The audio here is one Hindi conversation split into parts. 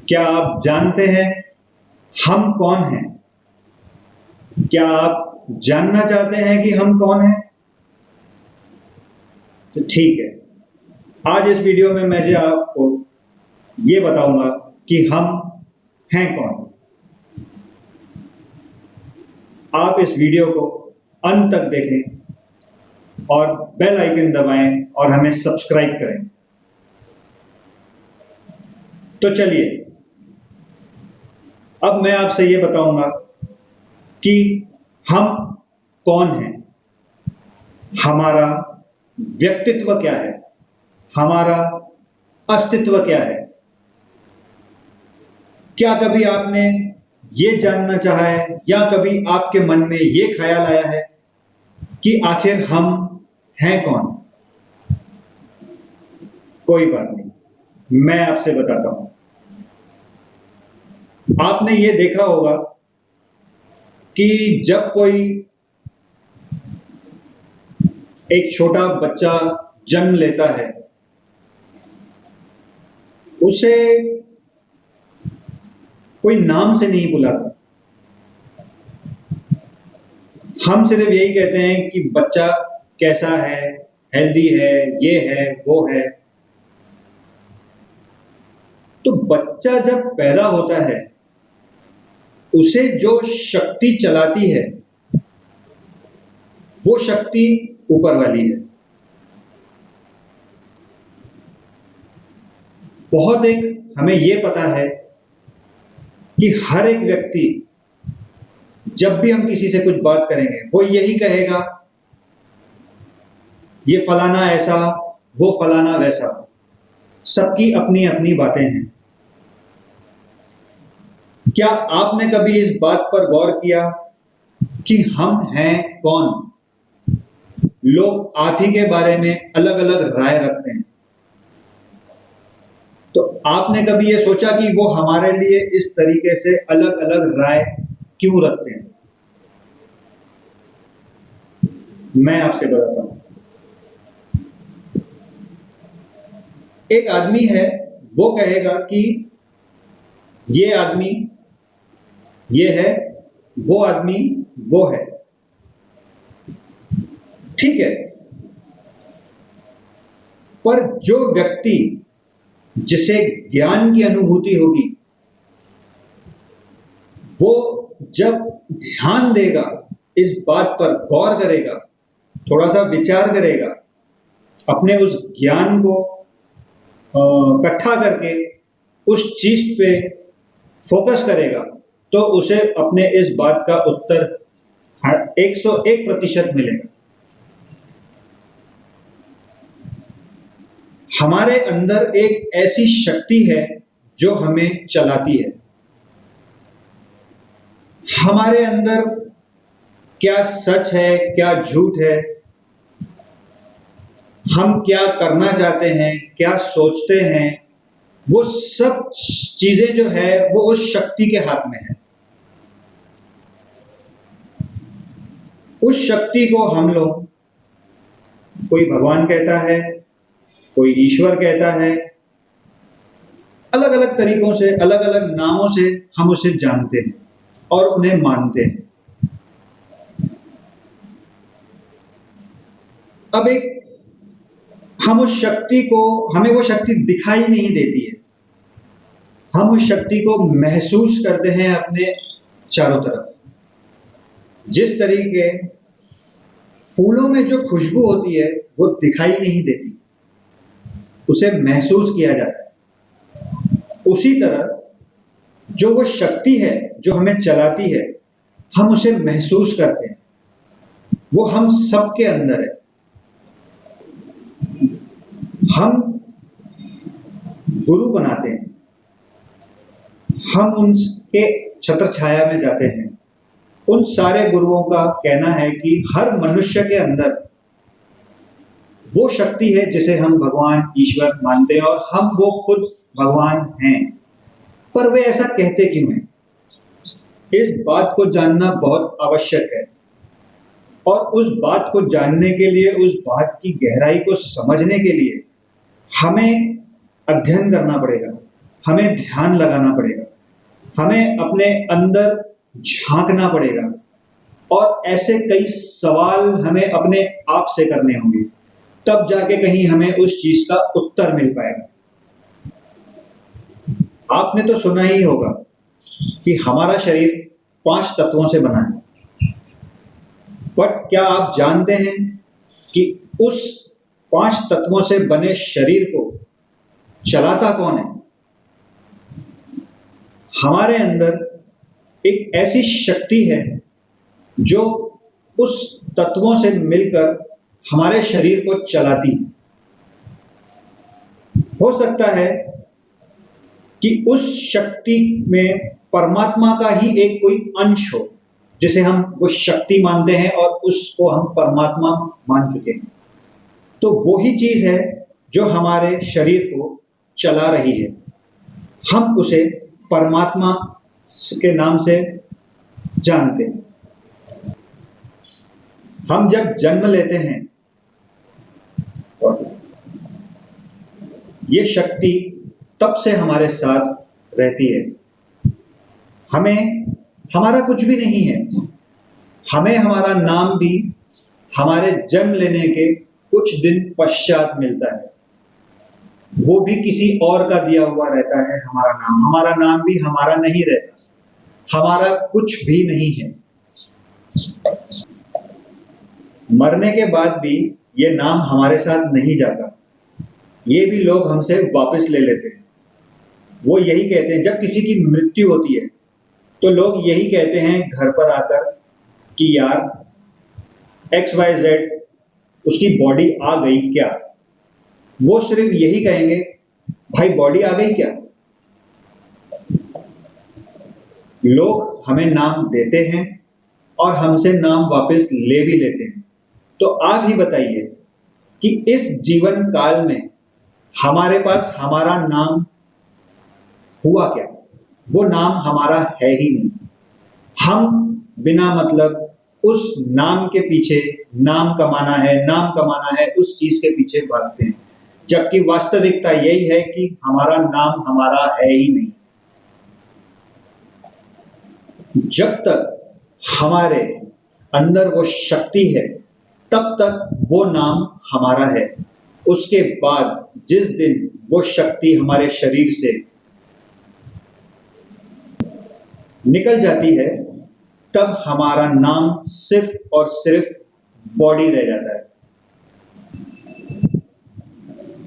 क्या आप जानते हैं हम कौन हैं? क्या आप जानना चाहते हैं कि हम कौन हैं? तो ठीक है, आज इस वीडियो में मैं जो आपको ये बताऊंगा कि हम हैं कौन। आप इस वीडियो को अंत तक देखें और बेल आइकन दबाएं और हमें सब्सक्राइब करें। तो चलिए, अब मैं आपसे ये बताऊंगा कि हम कौन हैं, हमारा व्यक्तित्व क्या है, हमारा अस्तित्व क्या है। क्या कभी आपने ये जानना चाहा है या कभी आपके मन में ये ख्याल आया है कि आखिर हम हैं कौन? कोई बात नहीं, मैं आपसे बताता हूं। आपने ये देखा होगा कि जब कोई एक छोटा बच्चा जन्म लेता है, उसे कोई नाम से नहीं बुलाता। हम सिर्फ यही कहते हैं कि बच्चा कैसा है, हेल्दी है, ये है, वो है। तो बच्चा जब पैदा होता है, उसे जो शक्ति चलाती है, वो शक्ति ऊपर वाली है। बहुत एक हमें ये पता है कि हर एक व्यक्ति जब भी हम किसी से कुछ बात करेंगे, वो यही कहेगा, ये फलाना ऐसा, वो फलाना वैसा। सबकी अपनी अपनी बातें हैं। क्या आपने कभी इस बात पर गौर किया कि हम हैं कौन? लोग आप ही के बारे में अलग अलग राय रखते हैं। तो आपने कभी ये सोचा कि वो हमारे लिए इस तरीके से अलग अलग राय क्यों रखते हैं? मैं आपसे बताता हूं। एक आदमी है, वो कहेगा कि ये आदमी ये है, वो आदमी वो है। ठीक है, पर जो व्यक्ति जिसे ज्ञान की अनुभूति होगी, वो जब ध्यान देगा, इस बात पर गौर करेगा, थोड़ा सा विचार करेगा, अपने उस ज्ञान को इकट्ठा करके उस चीज पे फोकस करेगा, तो उसे अपने इस बात का उत्तर 101% मिलेगा। हमारे अंदर एक ऐसी शक्ति है जो हमें चलाती है। हमारे अंदर क्या सच है, क्या झूठ है, हम क्या करना चाहते हैं, क्या सोचते हैं, वो सब चीजें जो है वो उस शक्ति के हाथ में है। उस शक्ति को हम लोग, कोई भगवान कहता है, कोई ईश्वर कहता है, अलग अलग तरीकों से, अलग अलग नामों से हम उसे जानते हैं और उन्हें मानते हैं। अब एक हम उस शक्ति को, हमें वो शक्ति दिखाई नहीं देती है, हम उस शक्ति को महसूस करते हैं अपने चारों तरफ। जिस तरीके फूलों में जो खुशबू होती है वो दिखाई नहीं देती, उसे महसूस किया जाता है। उसी तरह जो वो शक्ति है जो हमें चलाती है, हम उसे महसूस करते हैं। वो हम सबके अंदर है। हम गुरु बनाते हैं, हम उनके छत्र छाया में जाते हैं। उन सारे गुरुओं का कहना है कि हर मनुष्य के अंदर वो शक्ति है जिसे हम भगवान ईश्वर मानते हैं, और हम वो खुद भगवान हैं। पर वे ऐसा कहते क्यों हैं? इस बात को जानना बहुत आवश्यक है, और उस बात को जानने के लिए, उस बात की गहराई को समझने के लिए हमें अध्ययन करना पड़ेगा, हमें ध्यान लगाना पड़ेगा, हमें अपने अंदर झांकना पड़ेगा और ऐसे कई सवाल हमें अपने आप से करने होंगे, तब जाके कहीं हमें उस चीज का उत्तर मिल पाएगा। आपने तो सुना ही होगा कि हमारा शरीर 5 तत्वों से बना है, बट क्या आप जानते हैं कि उस 5 तत्वों से बने शरीर को चलाता कौन है? हमारे अंदर एक ऐसी शक्ति है जो उस तत्वों से मिलकर हमारे शरीर को चलाती है। हो सकता है कि उस शक्ति में परमात्मा का ही एक कोई अंश हो, जिसे हम वो शक्ति मानते हैं और उसको हम परमात्मा मान चुके हैं। तो वो ही चीज है जो हमारे शरीर को चला रही है। हम उसे परमात्मा के नाम से जानते हैं। हम जब जन्म लेते हैं, ये शक्ति तब से हमारे साथ रहती है। हमें हमारा कुछ भी नहीं है, हमें हमारा नाम भी हमारे जन्म लेने के कुछ दिन पश्चात मिलता है। वो भी किसी और का दिया हुआ रहता है। हमारा नाम भी हमारा नहीं रहता, हमारा कुछ भी नहीं है। मरने के बाद भी ये नाम हमारे साथ नहीं जाता, ये भी लोग हमसे वापस ले लेते हैं। वो यही कहते हैं, जब किसी की मृत्यु होती है तो लोग यही कहते हैं घर पर आकर कि यार XYZ उसकी बॉडी आ गई क्या? वो सिर्फ यही कहेंगे, भाई बॉडी आ गई क्या? लोग हमें नाम देते हैं और हमसे नाम वापस ले भी लेते हैं। तो आप ही बताइए कि इस जीवन काल में हमारे पास हमारा नाम हुआ क्या? वो नाम हमारा है ही नहीं। हम बिना मतलब उस नाम के पीछे नाम कमाना है, उस चीज के पीछे भागते हैं, जबकि वास्तविकता यही है कि हमारा नाम हमारा है ही नहीं। जब तक हमारे अंदर वो शक्ति है, तब तक वो नाम हमारा है। उसके बाद जिस दिन वो शक्ति हमारे शरीर से निकल जाती है, तब हमारा नाम सिर्फ और सिर्फ बॉडी रह जाता है।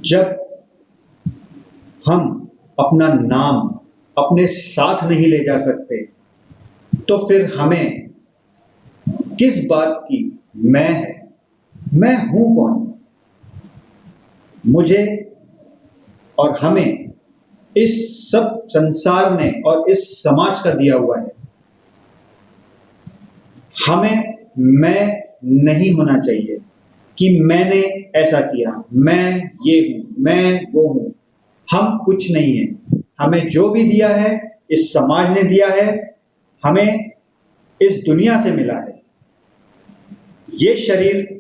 जब हम अपना नाम अपने साथ नहीं ले जा सकते, तो फिर हमें किस बात की मैं है? मैं हूं कौन? मुझे और हमें इस सब संसार ने और इस समाज का दिया हुआ है। हमें मैं नहीं होना चाहिए कि मैंने ऐसा किया, मैं ये हूं, मैं वो हूं। हम कुछ नहीं है। हमें जो भी दिया है इस समाज ने दिया है, हमें इस दुनिया से मिला है। ये शरीर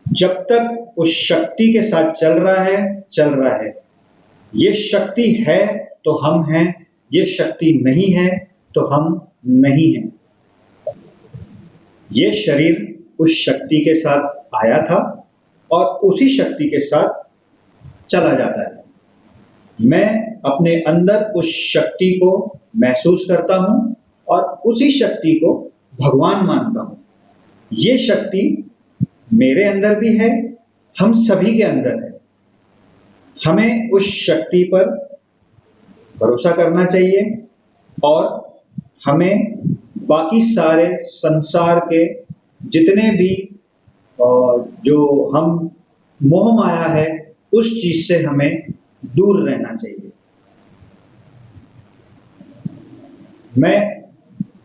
जब तक उस शक्ति के साथ चल रहा है। ये शक्ति है तो हम हैं, ये शक्ति नहीं है तो हम नहीं हैं। ये शरीर उस शक्ति के साथ आया था और उसी शक्ति के साथ चला जाता है। मैं अपने अंदर उस शक्ति को महसूस करता हूं और उसी शक्ति को भगवान मानता हूं। ये शक्ति मेरे अंदर भी है, हम सभी के अंदर है। हमें उस शक्ति पर भरोसा करना चाहिए और हमें बाकी सारे संसार के जितने भी जो हम मोह माया है, उस चीज से हमें दूर रहना चाहिए। मैं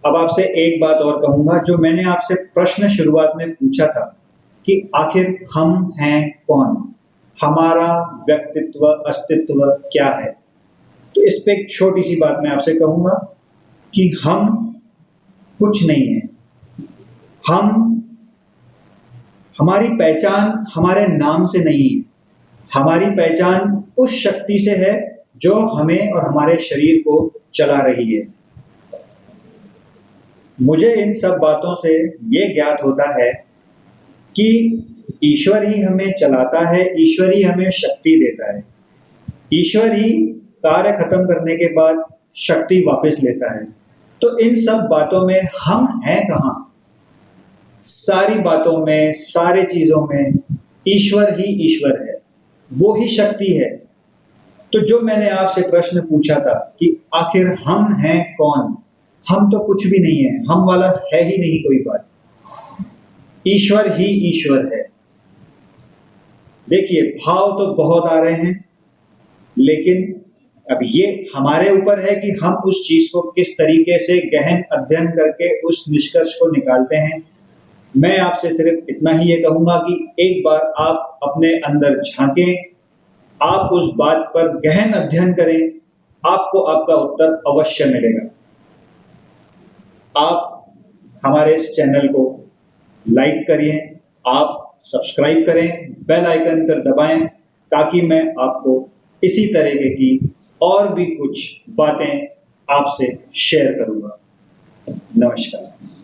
अब आपसे एक बात और कहूंगा, जो मैंने आपसे प्रश्न शुरुआत में पूछा था कि आखिर हम हैं कौन, हमारा व्यक्तित्व अस्तित्व क्या है। तो इस पे एक छोटी सी बात मैं आपसे कहूंगा कि हम कुछ नहीं है। हमारी पहचान हमारे नाम से नहीं है, हमारी पहचान उस शक्ति से है जो हमें और हमारे शरीर को चला रही है। मुझे इन सब बातों से ये ज्ञात होता है कि ईश्वर ही हमें चलाता है, ईश्वर ही हमें शक्ति देता है, ईश्वर ही कार्य खत्म करने के बाद शक्ति वापस लेता है। तो इन सब बातों में हम हैं कहाँ? सारी बातों में, सारी चीजों में ईश्वर ही ईश्वर है, वो ही शक्ति है। तो जो मैंने आपसे प्रश्न पूछा था कि आखिर हम हैं कौन, हम तो कुछ भी नहीं है, हम वाला है ही नहीं कोई बात, ईश्वर ही ईश्वर है। देखिए, भाव तो बहुत आ रहे हैं, लेकिन अब ये हमारे ऊपर है कि हम उस चीज को किस तरीके से गहन अध्ययन करके उस निष्कर्ष को निकालते हैं। मैं आपसे सिर्फ इतना ही ये कहूंगा कि एक बार आप अपने अंदर झांकें, आप उस बात पर गहन अध्ययन करें, आपको आपका उत्तर अवश्य मिलेगा। आप हमारे इस चैनल को लाइक करिए, आप सब्सक्राइब करें, बेल आइकन पर दबाएं, ताकि मैं आपको इसी तरीके की और भी कुछ बातें आपसे शेयर करूंगा। नमस्कार।